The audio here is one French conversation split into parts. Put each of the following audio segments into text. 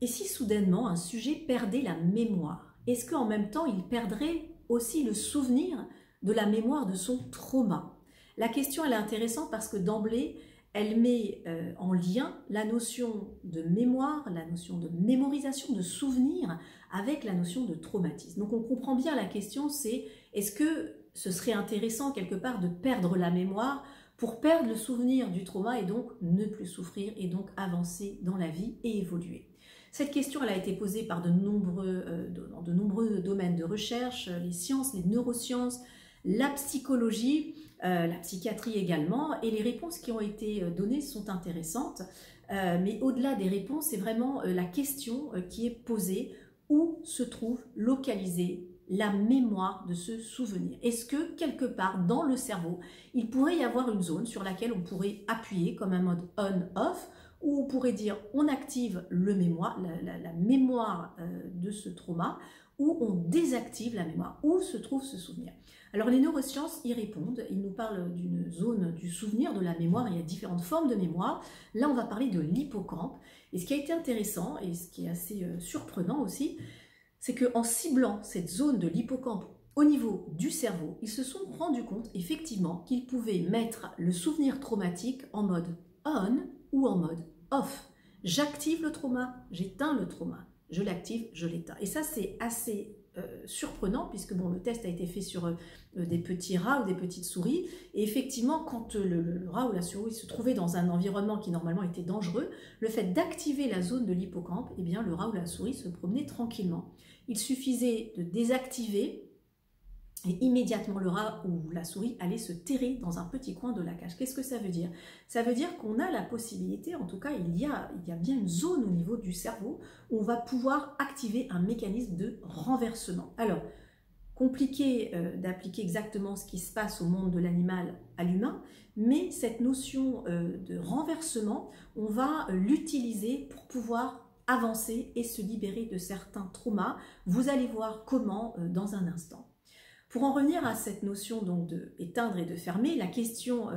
Et si soudainement un sujet perdait la mémoire, est-ce qu'en même temps il perdrait aussi le souvenir de la mémoire de son trauma? La question elle est intéressante parce que d'emblée, elle met en lien la notion de mémoire, la notion de mémorisation, de souvenir avec la notion de traumatisme. Donc on comprend bien la question, c'est est-ce que ce serait intéressant quelque part de perdre la mémoire pour perdre le souvenir du trauma et donc ne plus souffrir et donc avancer dans la vie et évoluer. Cette question elle a été posée par dans de nombreux domaines de recherche, les sciences, les neurosciences, la psychologie, la psychiatrie également, et les réponses qui ont été données sont intéressantes, mais au-delà des réponses, c'est vraiment la question qui est posée: où se trouve localisée la mémoire de ce souvenir? Est-ce que quelque part dans le cerveau, il pourrait y avoir une zone sur laquelle on pourrait appuyer comme un mode on-off, où on pourrait dire on active la mémoire de ce trauma, ou on désactive la mémoire? Où se trouve ce souvenir? Alors les neurosciences y répondent, ils nous parlent d'une zone du souvenir, de la mémoire. Il y a différentes formes de mémoire. Là on va parler de l'hippocampe, et ce qui a été intéressant et ce qui est assez surprenant aussi, c'est qu'en ciblant cette zone de l'hippocampe au niveau du cerveau, ils se sont rendus compte effectivement qu'ils pouvaient mettre le souvenir traumatique en mode on ou en mode off. J'active le trauma, j'éteins le trauma, je l'active, je l'éteins. Et ça c'est assez surprenant, puisque bon, le test a été fait sur des petits rats ou des petites souris, et effectivement quand le rat ou la souris se trouvait dans un environnement qui normalement était dangereux, le fait d'activer la zone de l'hippocampe, eh bien le rat ou la souris se promenait tranquillement. Il suffisait de désactiver et immédiatement le rat ou la souris allait se terrer dans un petit coin de la cage. Qu'est-ce que ça veut dire? Ça veut dire qu'on a la possibilité, en tout cas il y a bien une zone au niveau du cerveau où on va pouvoir activer un mécanisme de renversement. Alors, compliqué d'appliquer exactement ce qui se passe au monde de l'animal à l'humain, mais cette notion de renversement, on va l'utiliser pour pouvoir avancer et se libérer de certains traumas. Vous allez voir comment dans un instant. Pour en revenir à cette notion donc de éteindre et de fermer, la question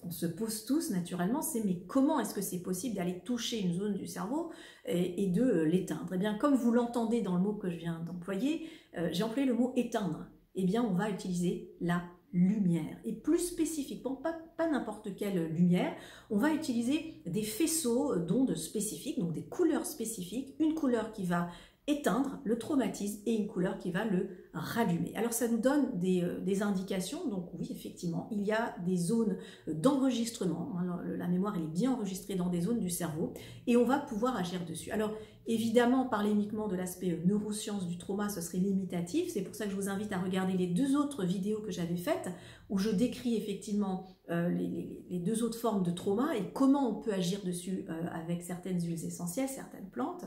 qu'on se pose tous naturellement, c'est mais comment est-ce que c'est possible d'aller toucher une zone du cerveau et de l'éteindre? Eh bien, comme vous l'entendez dans le mot que je viens d'employer, j'ai employé le mot éteindre. Eh bien, on va utiliser la lumière. Et plus spécifiquement, pas n'importe quelle lumière, on va utiliser des faisceaux d'ondes spécifiques, donc des couleurs spécifiques, une couleur qui va éteindre le traumatisme et une couleur qui va le rallumer. Alors ça nous donne des indications, donc oui effectivement il y a des zones d'enregistrement, la mémoire elle est bien enregistrée dans des zones du cerveau et on va pouvoir agir dessus. Alors évidemment parler uniquement de l'aspect neurosciences du trauma ce serait limitatif, c'est pour ça que je vous invite à regarder les deux autres vidéos que j'avais faites où je décris effectivement les deux autres formes de trauma et comment on peut agir dessus avec certaines huiles essentielles, certaines plantes.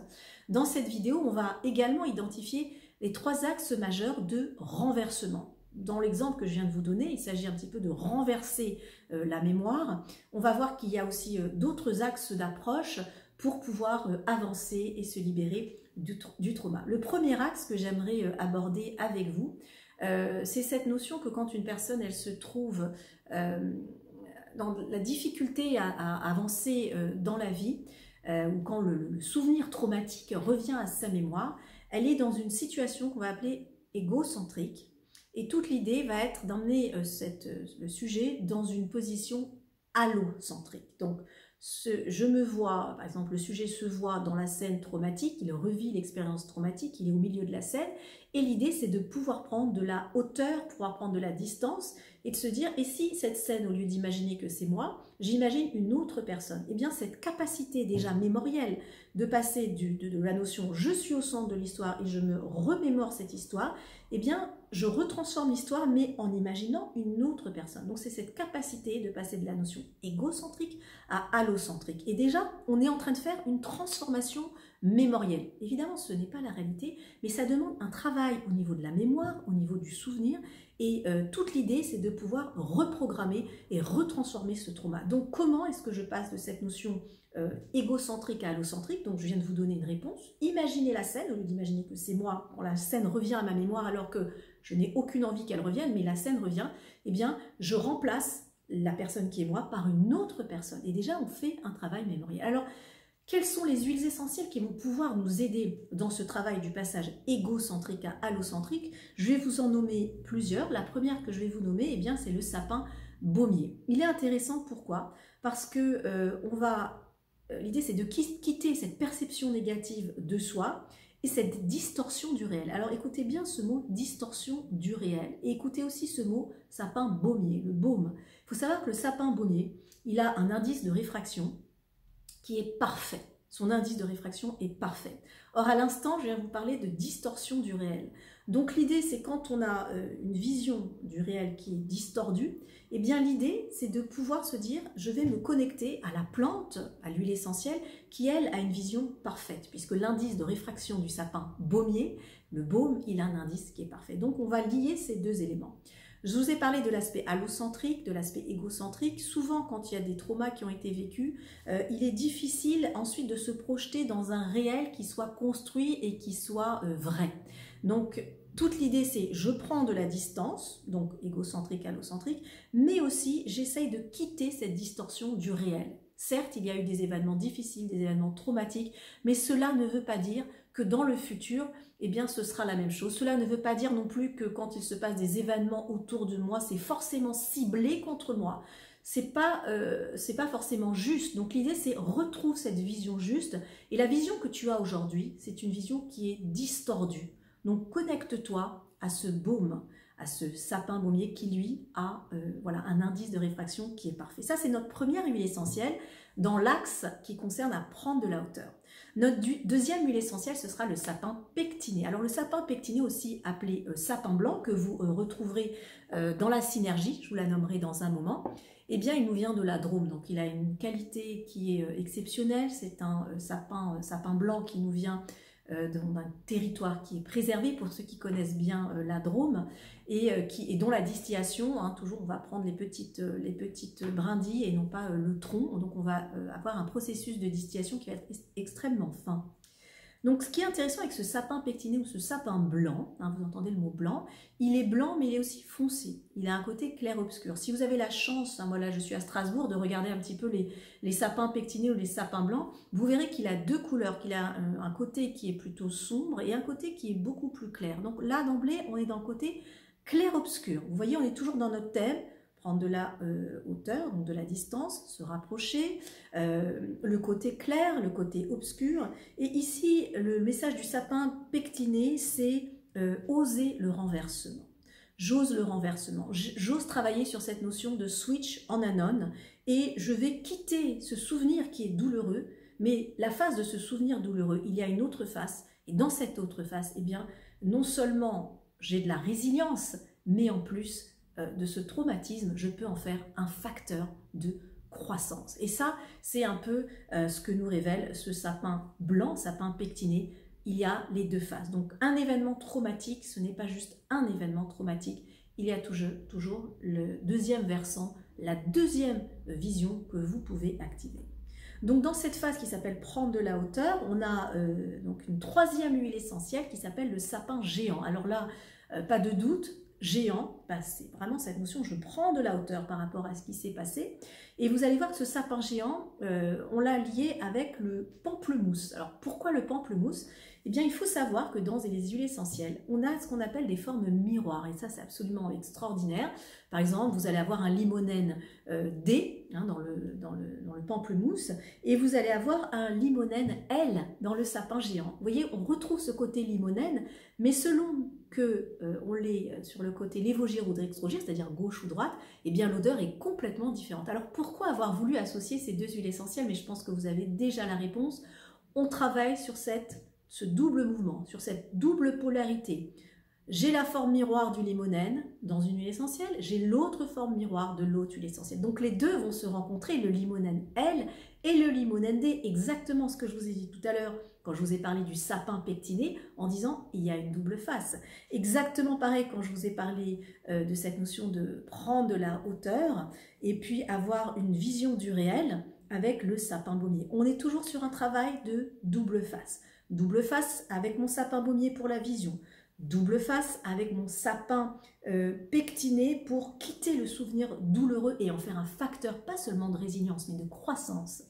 Dans cette vidéo, on va également identifier les 3 axes majeurs de renversement. Dans l'exemple que je viens de vous donner, il s'agit un petit peu de renverser la mémoire. On va voir qu'il y a aussi d'autres axes d'approche pour pouvoir avancer et se libérer du trauma. Le premier axe que j'aimerais aborder avec vous, c'est cette notion que quand une personne elle se trouve dans la difficulté à avancer dans la vie, ou quand le souvenir traumatique revient à sa mémoire, elle est dans une situation qu'on va appeler égocentrique. Et toute l'idée va être d'emmener le sujet dans une position allocentrique. Donc, je me vois, par exemple, le sujet se voit dans la scène traumatique, il revit l'expérience traumatique, il est au milieu de la scène, et l'idée c'est de pouvoir prendre de la hauteur, pouvoir prendre de la distance, et de se dire, et si cette scène, au lieu d'imaginer que c'est moi, j'imagine une autre personne? Eh bien cette capacité déjà mémorielle de passer de la notion je suis au centre de l'histoire et je me remémore cette histoire, eh bien je retransforme l'histoire mais en imaginant une autre personne. Donc c'est cette capacité de passer de la notion égocentrique à allocentrique. Et déjà on est en train de faire une transformation mémorielle. Évidemment ce n'est pas la réalité, mais ça demande un travail au niveau de la mémoire, au niveau du souvenir, et toute l'idée c'est de pouvoir reprogrammer et retransformer ce trauma. Donc comment est-ce que je passe de cette notion égocentrique à allocentrique? Donc je viens de vous donner une réponse. Imaginez la scène, au lieu d'imaginer que c'est moi, quand la scène revient à ma mémoire alors que je n'ai aucune envie qu'elle revienne, mais la scène revient, eh bien je remplace la personne qui est moi par une autre personne. Et déjà on fait un travail mémoriel. Alors Quelles sont les huiles essentielles qui vont pouvoir nous aider dans ce travail du passage égocentrique à allocentrique? Je vais vous en nommer plusieurs. La première que je vais vous nommer, eh bien, c'est le sapin baumier. Il est intéressant, pourquoi? Parce que l'idée, c'est de quitter cette perception négative de soi et cette distorsion du réel. Alors écoutez bien ce mot distorsion du réel et écoutez aussi ce mot sapin baumier, le baume. Il faut savoir que le sapin baumier, il a un indice de réfraction qui est parfait. Son indice de réfraction est parfait. Or, à l'instant, je viens vous parler de distorsion du réel. Donc, l'idée, c'est quand on a une vision du réel qui est distordue, eh bien, l'idée, c'est de pouvoir se dire, je vais me connecter à la plante, à l'huile essentielle, qui, elle, a une vision parfaite, puisque l'indice de réfraction du sapin baumier, le baume, il a un indice qui est parfait. Donc, on va lier ces deux éléments. Je vous ai parlé de l'aspect allocentrique, de l'aspect égocentrique. Souvent, quand il y a des traumas qui ont été vécus, il est difficile ensuite de se projeter dans un réel qui soit construit et qui soit vrai. Donc, toute l'idée, c'est je prends de la distance, donc égocentrique, allocentrique, mais aussi j'essaye de quitter cette distorsion du réel. Certes, il y a eu des événements difficiles, des événements traumatiques, mais cela ne veut pas dire que dans le futur, eh bien, ce sera la même chose. Cela ne veut pas dire non plus que quand il se passe des événements autour de moi, c'est forcément ciblé contre moi. C'est pas forcément juste. Donc l'idée, c'est retrouve cette vision juste. Et la vision que tu as aujourd'hui, c'est une vision qui est distordue. Donc connecte-toi à ce baume, à ce sapin baumier qui, lui, a voilà, un indice de réfraction qui est parfait. Ça, c'est notre première huile essentielle dans l'axe qui concerne à prendre de la hauteur. Notre deuxième huile essentielle, ce sera le sapin pectiné. Alors le sapin pectiné, aussi appelé sapin blanc, que vous retrouverez dans la synergie, je vous la nommerai dans un moment, eh bien il nous vient de la Drôme. Donc il a une qualité qui est exceptionnelle, c'est un sapin blanc qui nous vient d'un territoire qui est préservé pour ceux qui connaissent bien la Drôme et dont la distillation, hein, toujours on va prendre les petites brindilles et non pas le tronc, donc on va avoir un processus de distillation qui va être extrêmement fin. Donc ce qui est intéressant avec ce sapin pectiné ou ce sapin blanc, hein, vous entendez le mot blanc, il est blanc mais il est aussi foncé, il a un côté clair-obscur. Si vous avez la chance, hein, moi là je suis à Strasbourg, de regarder un petit peu les sapins pectinés ou les sapins blancs, vous verrez qu'il a deux couleurs, qu'il a un côté qui est plutôt sombre et un côté qui est beaucoup plus clair. Donc là d'emblée on est dans le côté clair-obscur. Vous voyez, on est toujours dans notre thème, prendre de la hauteur, donc de la distance, se rapprocher, le côté clair, le côté obscur. Et ici, le message du sapin pectiné, c'est oser le renversement. J'ose le renversement, j'ose travailler sur cette notion de switch on and on, et je vais quitter ce souvenir qui est douloureux, mais la face de ce souvenir douloureux, il y a une autre face, et dans cette autre face, eh bien, non seulement j'ai de la résilience, mais en plus, de ce traumatisme, je peux en faire un facteur de croissance. Et ça, c'est un peu ce que nous révèle ce sapin blanc, sapin pectiné. Il y a les deux faces. Donc un événement traumatique, ce n'est pas juste un événement traumatique, il y a toujours le deuxième versant, la deuxième vision que vous pouvez activer. Donc dans cette phase qui s'appelle prendre de la hauteur, on a donc une troisième huile essentielle qui s'appelle le sapin géant. Alors là, pas de doute, géant, bah c'est vraiment cette notion, je prends de la hauteur par rapport à ce qui s'est passé. Et vous allez voir que ce sapin géant, on l'a lié avec le pamplemousse. Alors pourquoi le pamplemousse? Eh bien il faut savoir que dans les huiles essentielles, on a ce qu'on appelle des formes miroirs. Et ça c'est absolument extraordinaire. Par exemple, vous allez avoir un limonène D hein, dans le pamplemousse. Et vous allez avoir un limonène L dans le sapin géant. Vous voyez, on retrouve ce côté limonène, mais selon que on l'est sur le côté lévogire ou dextrogire, c'est-à-dire gauche ou droite, eh bien l'odeur est complètement différente. Alors pourquoi avoir voulu associer ces deux huiles essentielles? Mais je pense que vous avez déjà la réponse. On travaille sur ce double mouvement, sur cette double polarité. J'ai la forme miroir du limonène dans une huile essentielle, j'ai l'autre forme miroir de l'autre huile essentielle. Donc les deux vont se rencontrer, le limonène L et le limonène D, exactement ce que je vous ai dit tout à l'heure quand je vous ai parlé du sapin pectiné, en disant il y a une double face. Exactement pareil quand je vous ai parlé de cette notion de prendre de la hauteur et puis avoir une vision du réel avec le sapin baumier. On est toujours sur un travail de double face. Double face avec mon sapin baumier pour la vision. Double face avec mon sapin pectiné pour quitter le souvenir douloureux et en faire un facteur pas seulement de résilience mais de croissance.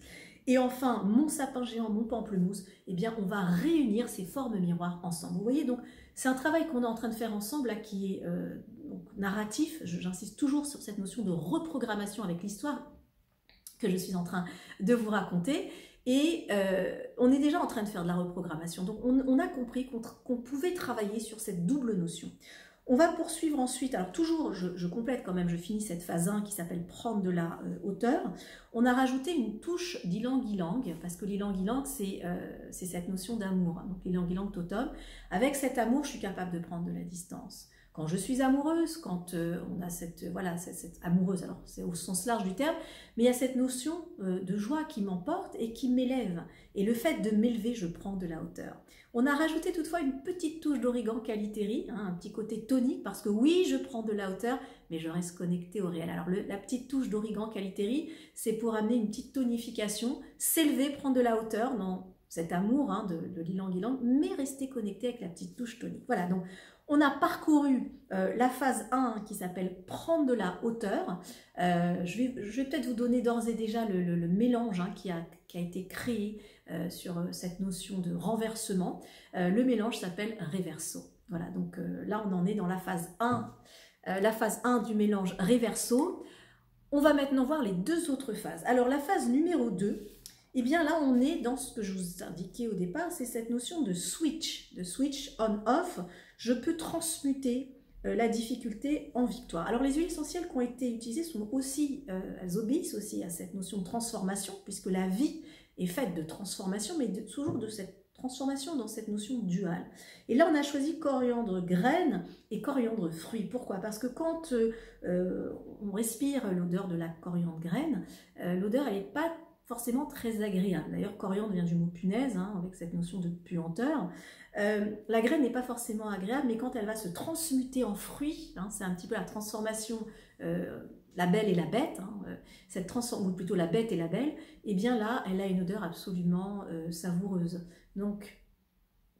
Et enfin, mon sapin géant, mon pamplemousse, eh bien, on va réunir ces formes miroirs ensemble. Vous voyez, donc, c'est un travail qu'on est en train de faire ensemble, là, qui est donc, narratif. J'insiste toujours sur cette notion de reprogrammation avec l'histoire que je suis en train de vous raconter. Et on est déjà en train de faire de la reprogrammation. Donc, on a compris qu'on pouvait travailler sur cette double notion. On va poursuivre ensuite, alors toujours, je complète quand même, je finis cette phase 1 qui s'appelle prendre de la hauteur. On a rajouté une touche d'ilang-ilang, parce que l'ilang-ilang, c'est cette notion d'amour. Hein. Donc l'ilang-ilang totem, avec cet amour, je suis capable de prendre de la distance. Quand je suis amoureuse, quand on a cette amoureuse, alors c'est au sens large du terme, mais il y a cette notion de joie qui m'emporte et qui m'élève. Et le fait de m'élever, je prends de la hauteur. On a rajouté toutefois une petite touche d'origan Calitheri, hein, un petit côté tonique, parce que oui, je prends de la hauteur, mais je reste connectée au réel. Alors la petite touche d'origan Calitheri, c'est pour amener une petite tonification, s'élever, prendre de la hauteur dans cet amour hein, de l'ilang-ilang, mais rester connecté avec la petite touche tonique. Voilà, donc on a parcouru la phase 1 qui s'appelle prendre de la hauteur. Je vais peut-être vous donner d'ores et déjà le mélange hein, qui a été créé sur cette notion de renversement. Le mélange s'appelle reverso. Voilà, donc là on en est dans la phase 1 du mélange reverso. On va maintenant voir les deux autres phases. Alors la phase numéro 2, eh bien là on est dans ce que je vous indiquais au départ, c'est cette notion de switch on-off. Je peux transmuter la difficulté en victoire. Alors les huiles essentielles qui ont été utilisées sont aussi, elles obéissent aussi à cette notion de transformation, puisque la vie est faite de transformation, mais toujours de cette transformation dans cette notion duale. Et là, on a choisi coriandre graine et coriandre fruit. Pourquoi? Parce que quand on respire l'odeur de la coriandre graine, l'odeur, elle n'est pas forcément très agréable. D'ailleurs, coriandre vient du mot punaise, hein, avec cette notion de puanteur. La graine n'est pas forcément agréable, mais quand elle va se transmuter en fruit, hein, c'est un petit peu la transformation la belle et la bête, hein, ou plutôt la bête et la belle, et bien là, elle a une odeur absolument savoureuse. Donc,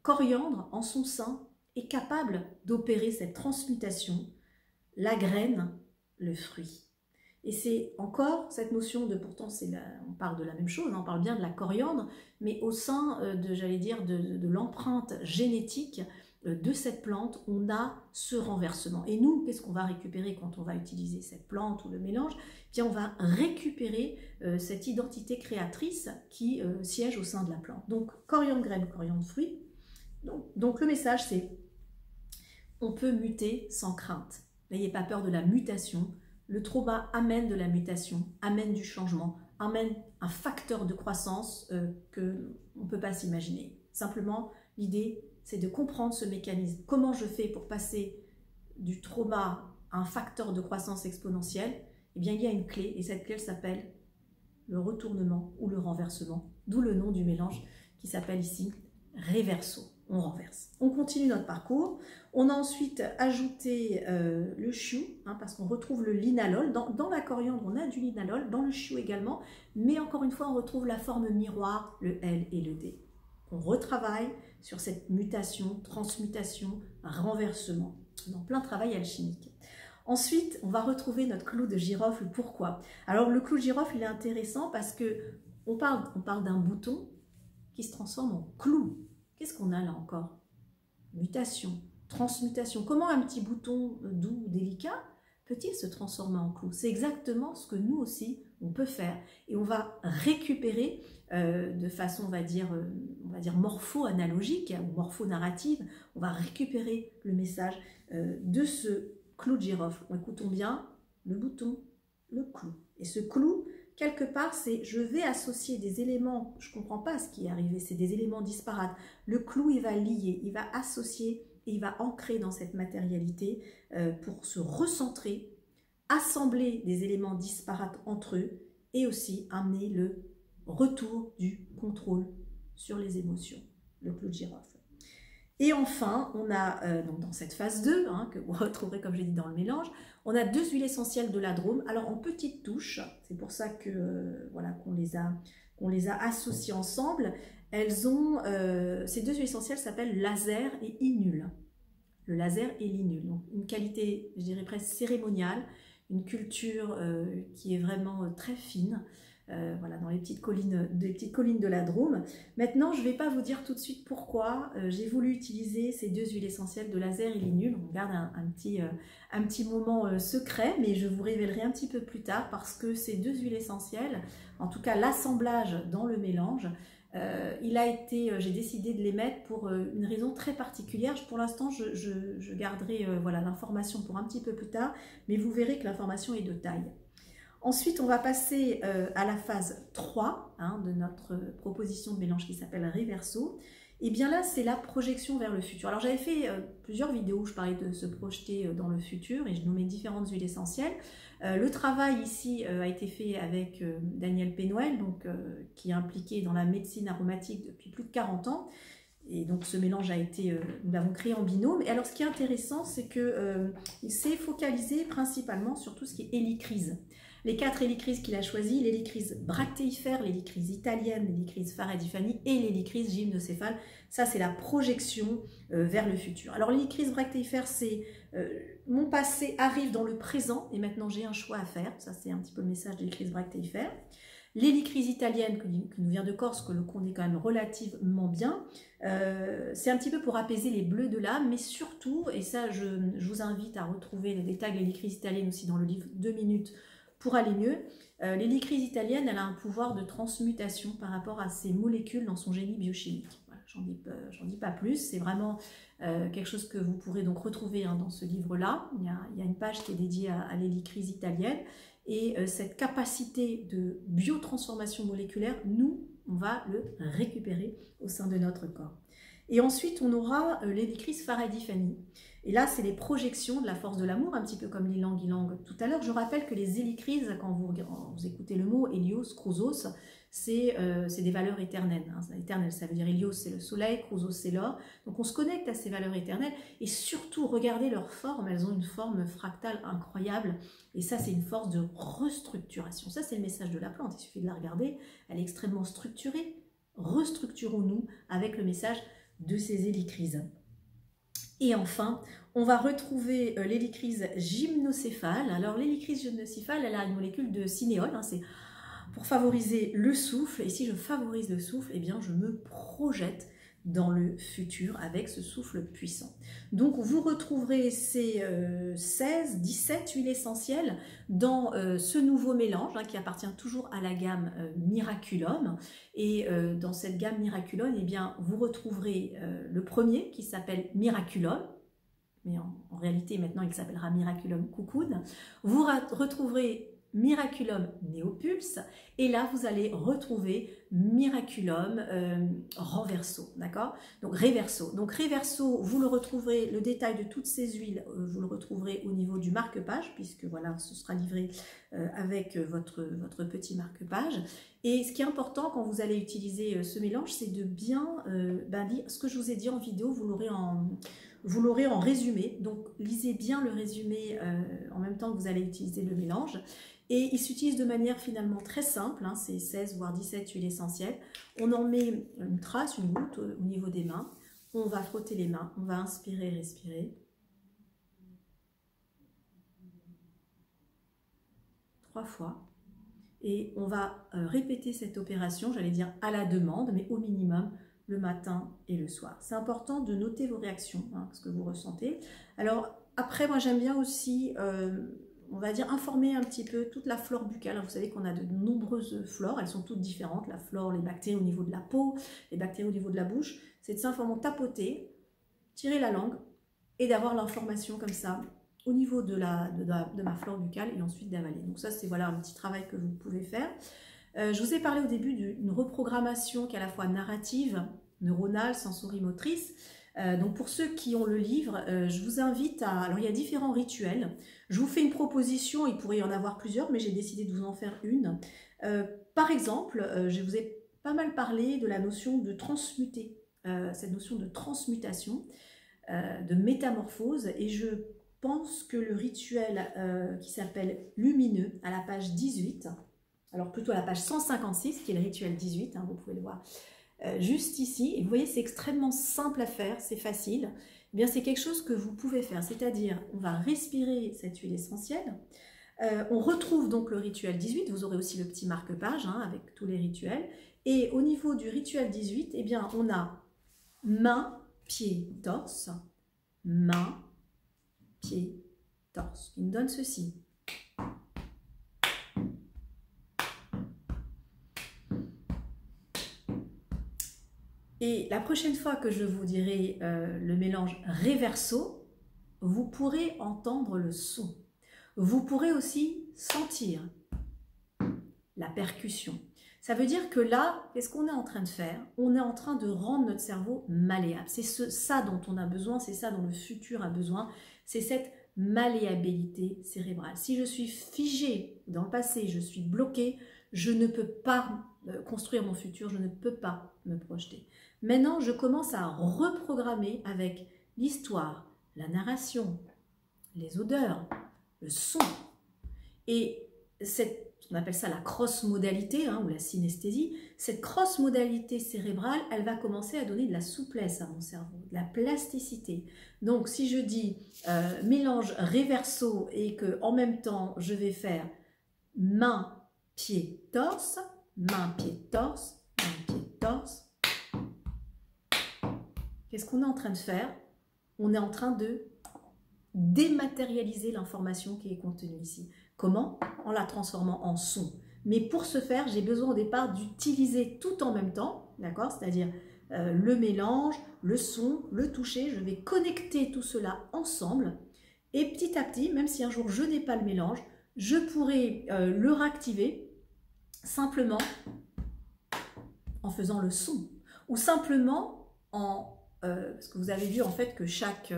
coriandre, en son sein, est capable d'opérer cette transmutation, la graine, le fruit. Et c'est encore cette notion de, pourtant on parle de la même chose, hein, on parle bien de la coriandre, mais au sein de l'empreinte génétique de cette plante, on a ce renversement. Et nous, qu'est-ce qu'on va récupérer quand on va utiliser cette plante ou le mélange? Eh bien, on va récupérer cette identité créatrice qui siège au sein de la plante. Donc, coriandre graine, coriandre fruit. Donc le message, c'est on peut muter sans crainte. N'ayez pas peur de la mutation. Le trauma amène de la mutation, amène du changement, amène un facteur de croissance qu'on ne peut pas s'imaginer. Simplement, l'idée, c'est de comprendre ce mécanisme. Comment je fais pour passer du trauma à un facteur de croissance exponentielle? Eh bien, il y a une clé, et cette clé s'appelle le retournement ou le renversement, d'où le nom du mélange qui s'appelle ici Reverso. On renverse. On continue notre parcours. On a ensuite ajouté le chiou, hein, parce qu'on retrouve le linalol. Dans la coriandre, on a du linalol, dans le chiou également, mais encore une fois, on retrouve la forme miroir, le L et le D. On retravaille sur cette mutation, transmutation, renversement, dans plein travail alchimique. Ensuite, on va retrouver notre clou de girofle. Pourquoi? Alors, le clou de girofle, il est intéressant parce que on parle d'un bouton qui se transforme en clou. Qu'est-ce qu'on a là encore? Mutation, transmutation. Comment un petit bouton doux, délicat, peut-il se transformer en clou? C'est exactement ce que nous aussi, on peut faire. Et on va récupérer de façon, on va dire morpho-analogique ou morpho-narrative, on va récupérer le message de ce clou de girofle. Écoutons bien, le bouton, le clou. Et ce clou, quelque part, c'est je vais associer des éléments, je ne comprends pas ce qui est arrivé, c'est des éléments disparates. Le clou, il va lier, il va associer et il va ancrer dans cette matérialité pour se recentrer, assembler des éléments disparates entre eux et aussi amener le retour du contrôle sur les émotions, le clou de girofle. Et enfin, on a donc dans cette phase 2, hein, que vous retrouverez comme j'ai dit dans le mélange, on a 2 huiles essentielles de l'adrome, alors en petites touches, c'est pour ça que voilà, qu'on les a associées ensemble. Elles ont, ces 2 huiles essentielles s'appellent laser et inul. Le laser et l'inul, donc une qualité, je dirais presque cérémoniale, une culture qui est vraiment très fine, voilà, dans les petites collines de la Drôme. Maintenant, je ne vais pas vous dire tout de suite pourquoi j'ai voulu utiliser ces deux huiles essentielles de laser et linule. On garde un petit moment secret, mais je vous révélerai un petit peu plus tard parce que ces deux huiles essentielles, en tout cas l'assemblage dans le mélange, j'ai décidé de les mettre pour une raison très particulière. Pour l'instant, je garderai voilà, l'information pour un petit peu plus tard, mais vous verrez que l'information est de taille. Ensuite, on va passer à la phase 3 de notre proposition de mélange qui s'appelle Reverso. Et bien là, c'est la projection vers le futur. Alors j'avais fait plusieurs vidéos où je parlais de se projeter dans le futur et je nommais différentes huiles essentielles. Le travail ici a été fait avec Daniel Pénoël, qui est impliqué dans la médecine aromatique depuis plus de 40 ans. Et donc ce mélange nous l'avons créé en binôme. Et alors ce qui est intéressant, c'est qu'il s'est focalisé principalement sur tout ce qui est hélicryse. Les 4 hélicryses qu'il a choisies, l'hélicryse bractéifère, l'hélicryse italienne, l'hélicryse faradifani et l'hélicryse gymnocéphale. Ça, c'est la projection vers le futur. Alors l'hélicryse bractéifère, c'est mon passé arrive dans le présent et maintenant j'ai un choix à faire. Ça, c'est un petit peu le message de l'hélicryse bractéifère. L'hélicryse italienne qui nous vient de Corse, que le connaît quand même relativement bien, c'est un petit peu pour apaiser les bleus de l'âme, mais surtout, et ça je vous invite à retrouver les détails de l'hélicryse italienne aussi dans le livre 2 minutes pour aller mieux, l'hélicryse italienne, elle a un pouvoir de transmutation par rapport à ses molécules dans son génie biochimique. Voilà, j'en dis pas plus, c'est vraiment quelque chose que vous pourrez donc retrouver dans ce livre-là. Il y a une page qui est dédiée à l'hélicryse italienne. Et cette capacité de biotransformation moléculaire, nous, on va le récupérer au sein de notre corps. Et ensuite, on aura l'hélicryse faradifani. Et là, c'est les projections de la force de l'amour, un petit peu comme l'ilang ilang tout à l'heure. Je rappelle que les hélicryses, quand vous écoutez le mot Hélios, Chrosos, c'est des valeurs éternelles. Éternel, ça veut dire Hélios, c'est le soleil, Chrosos, c'est l'or. Donc on se connecte à ces valeurs éternelles. Et surtout, regardez leur forme. Elles ont une forme fractale incroyable. Et ça, c'est une force de restructuration. Ça, c'est le message de la plante. Il suffit de la regarder. Elle est extrêmement structurée. Restructurons-nous avec le message de ces hélicryses. Et enfin, on va retrouver l'hélicryse gymnocéphale. Alors l'hélicryse gymnocéphale, elle a une molécule de cinéole, c'est pour favoriser le souffle. Et si je favorise le souffle, eh bien je me projette dans le futur avec ce souffle puissant. Donc vous retrouverez ces 17 huiles essentielles dans ce nouveau mélange qui appartient toujours à la gamme Miraculum. Et dans cette gamme Miraculum, eh bien, vous retrouverez le premier qui s'appelle Miraculum, mais en réalité maintenant il s'appellera Miraculum Cocoon. Vous retrouverez Miraculum Neopulse, et là vous allez retrouver Miraculum Renverso, d'accord? Donc Reverso. Donc Reverso, vous le retrouverez, le détail de toutes ces huiles, vous le retrouverez au niveau du marque-page, puisque voilà, ce sera livré avec votre petit marque-page. Et ce qui est important quand vous allez utiliser ce mélange, c'est de bien lire ce que je vous ai dit en vidéo, vous l'aurez en résumé. Donc lisez bien le résumé en même temps que vous allez utiliser le mélange. Et il s'utilise de manière finalement très simple, c'est 16 voire 17 huiles essentielles. On en met une trace, une goutte au niveau des mains. On va frotter les mains, on va inspirer, respirer. 3 fois. Et on va répéter cette opération, j'allais dire à la demande, mais au minimum le matin et le soir. C'est important de noter vos réactions, ce que vous ressentez. Alors après, moi j'aime bien aussi... on va dire informer un petit peu toute la flore buccale. Vous savez qu'on a de nombreuses flores, elles sont toutes différentes. La flore, les bactéries au niveau de la peau, les bactéries au niveau de la bouche. C'est de simplement tapoter, tirer la langue et d'avoir l'information comme ça au niveau de ma flore buccale et ensuite d'avaler. Donc ça, c'est voilà un petit travail que vous pouvez faire. Je vous ai parlé au début d'une reprogrammation qui est à la fois narrative, neuronale, sensorimotrice. Donc pour ceux qui ont le livre, je vous invite à... Alors il y a différents rituels. Je vous fais une proposition, il pourrait y en avoir plusieurs, mais j'ai décidé de vous en faire une. Par exemple, je vous ai pas mal parlé de la notion de transmuter, cette notion de transmutation, de métamorphose, et je pense que le rituel qui s'appelle Lumineux, à la page 18, alors plutôt à la page 156, qui est le rituel 18, vous pouvez le voir, juste ici, et vous voyez c'est extrêmement simple à faire, c'est facile, eh bien c'est quelque chose que vous pouvez faire, c'est-à-dire on va respirer cette huile essentielle, On retrouve donc le rituel 18, vous aurez aussi le petit marque-page hein, avec tous les rituels. Et au niveau du rituel 18, eh bien, on a main, pied, torse, main, pied, torse, qui nous donne ceci. Et la prochaine fois que je vous dirai le mélange reverso, vous pourrez entendre le son. Vous pourrez aussi sentir la percussion. Ça veut dire que là, qu'est-ce qu'on est en train de faire? On est en train de rendre notre cerveau malléable. C'est ça dont on a besoin, c'est ça dont le futur a besoin, c'est cette malléabilité cérébrale. Si je suis figée dans le passé, je suis bloquée, je ne peux pas construire mon futur, je ne peux pas me projeter. Maintenant, je commence à reprogrammer avec l'histoire, la narration, les odeurs, le son. Et on appelle ça la cross-modalité hein, ou la synesthésie. Cette cross-modalité cérébrale, elle va commencer à donner de la souplesse à mon cerveau, de la plasticité. Donc, si je dis mélange reverso et que en même temps, je vais faire main, pied, torse, main, pied, torse, main, pied, torse. Qu'est-ce qu'on est en train de faire? On est en train de dématérialiser l'information qui est contenue ici. Comment? En la transformant en son. Mais pour ce faire, j'ai besoin au départ d'utiliser tout en même temps, d'accord? C'est-à-dire le mélange, le son, le toucher. Je vais connecter tout cela ensemble. Et petit à petit, même si un jour je n'ai pas le mélange, je pourrai le réactiver simplement en faisant le son. Ou simplement en... parce que vous avez vu en fait que chaque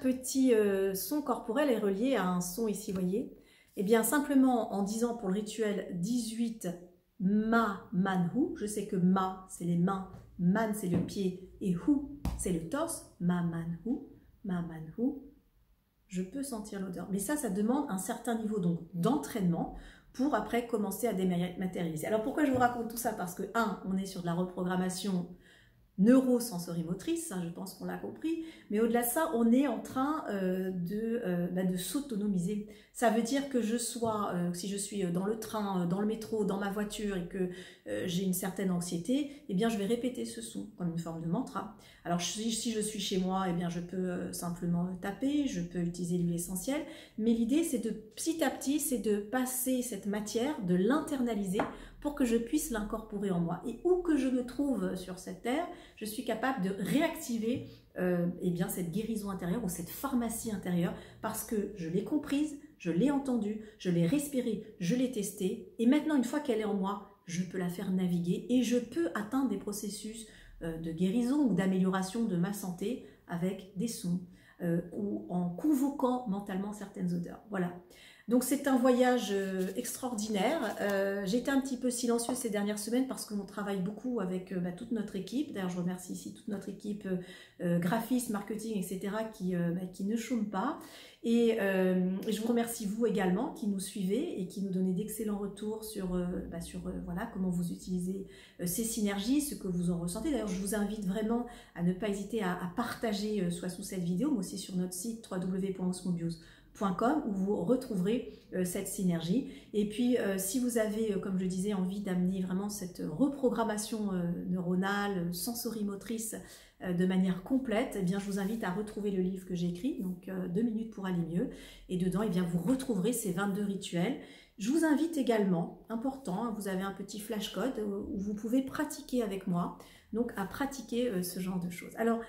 petit son corporel est relié à un son ici, vous voyez. Et bien simplement en disant pour le rituel 18, ma, man, hu, je sais que ma c'est les mains, man c'est le pied et hu c'est le torse, ma, man, hu, je peux sentir l'odeur. Mais ça demande un certain niveau d'entraînement pour après commencer à dématérialiser. Alors pourquoi je vous raconte tout ça? Parce que on est sur de la reprogrammation neurosensorimotrice, hein, je pense qu'on l'a compris, mais au-delà de ça, on est en train de s'autonomiser. Ça veut dire que je sois, si je suis dans le train, dans le métro, dans ma voiture et que j'ai une certaine anxiété, eh bien je vais répéter ce son comme une forme de mantra. Alors si je suis chez moi, eh bien je peux simplement taper, je peux utiliser l'huile essentielle, mais l'idée c'est de petit à petit, c'est de passer cette matière, de l'internaliser pour que je puisse l'incorporer en moi. Et où que je me trouve sur cette terre, je suis capable de réactiver eh bien, cette guérison intérieure ou cette pharmacie intérieure parce que je l'ai comprise, je l'ai entendue, je l'ai respirée, je l'ai testée et maintenant une fois qu'elle est en moi, je peux la faire naviguer et je peux atteindre des processus de guérison ou d'amélioration de ma santé avec des sons ou en convoquant mentalement certaines odeurs. Voilà. Donc c'est un voyage extraordinaire. J'ai été un petit peu silencieuse ces dernières semaines parce qu'on travaille beaucoup avec toute notre équipe. D'ailleurs, je remercie ici toute notre équipe graphiste, marketing, etc. qui ne chôme pas. Et je vous remercie vous également qui nous suivez et qui nous donnez d'excellents retours sur, voilà, comment vous utilisez ces synergies, ce que vous en ressentez. D'ailleurs, je vous invite vraiment à ne pas hésiter à partager soit sous cette vidéo, mais aussi sur notre site www.osmobiose.com où vous retrouverez cette synergie. Et puis, si vous avez, comme je disais, envie d'amener vraiment cette reprogrammation neuronale, sensorimotrice de manière complète, eh bien, je vous invite à retrouver le livre que j'ai écrit, donc 2 minutes pour aller mieux. Et dedans, eh bien, vous retrouverez ces 22 rituels. Je vous invite également, important, vous avez un petit flashcode où vous pouvez pratiquer avec moi, donc à pratiquer ce genre de choses. Alors,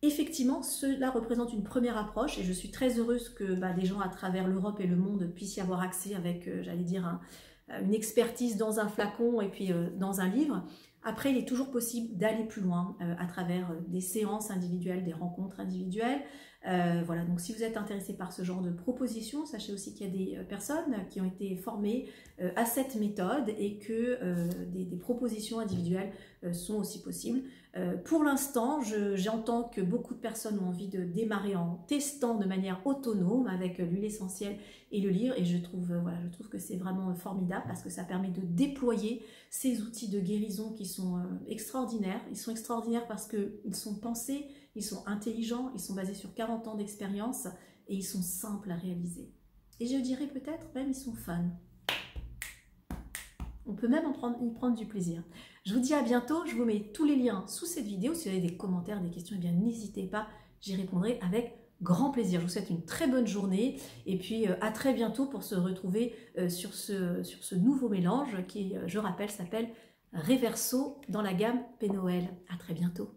effectivement, cela représente une première approche et je suis très heureuse que des gens à travers l'Europe et le monde puissent y avoir accès avec, j'allais dire, une expertise dans un flacon et puis dans un livre. Après, il est toujours possible d'aller plus loin à travers des séances individuelles, des rencontres individuelles. Voilà, donc si vous êtes intéressé par ce genre de proposition, sachez aussi qu'il y a des personnes qui ont été formées à cette méthode et que des propositions individuelles sont aussi possibles. Pour l'instant, j'entends que beaucoup de personnes ont envie de démarrer en testant de manière autonome avec l'huile essentielle et le livre et je trouve que c'est vraiment formidable parce que ça permet de déployer ces outils de guérison qui sont extraordinaires. Ils sont extraordinaires parce qu'ils sont pensés, ils sont intelligents, ils sont basés sur 40 ans d'expérience et ils sont simples à réaliser. Et je dirais peut-être même ils sont fun. On peut même y prendre du plaisir. Je vous dis à bientôt, je vous mets tous les liens sous cette vidéo. Si vous avez des commentaires, des questions, eh bien n'hésitez pas, j'y répondrai avec grand plaisir. Je vous souhaite une très bonne journée et puis à très bientôt pour se retrouver sur ce nouveau mélange qui, je rappelle, s'appelle Reverso dans la gamme P Noël. À très bientôt.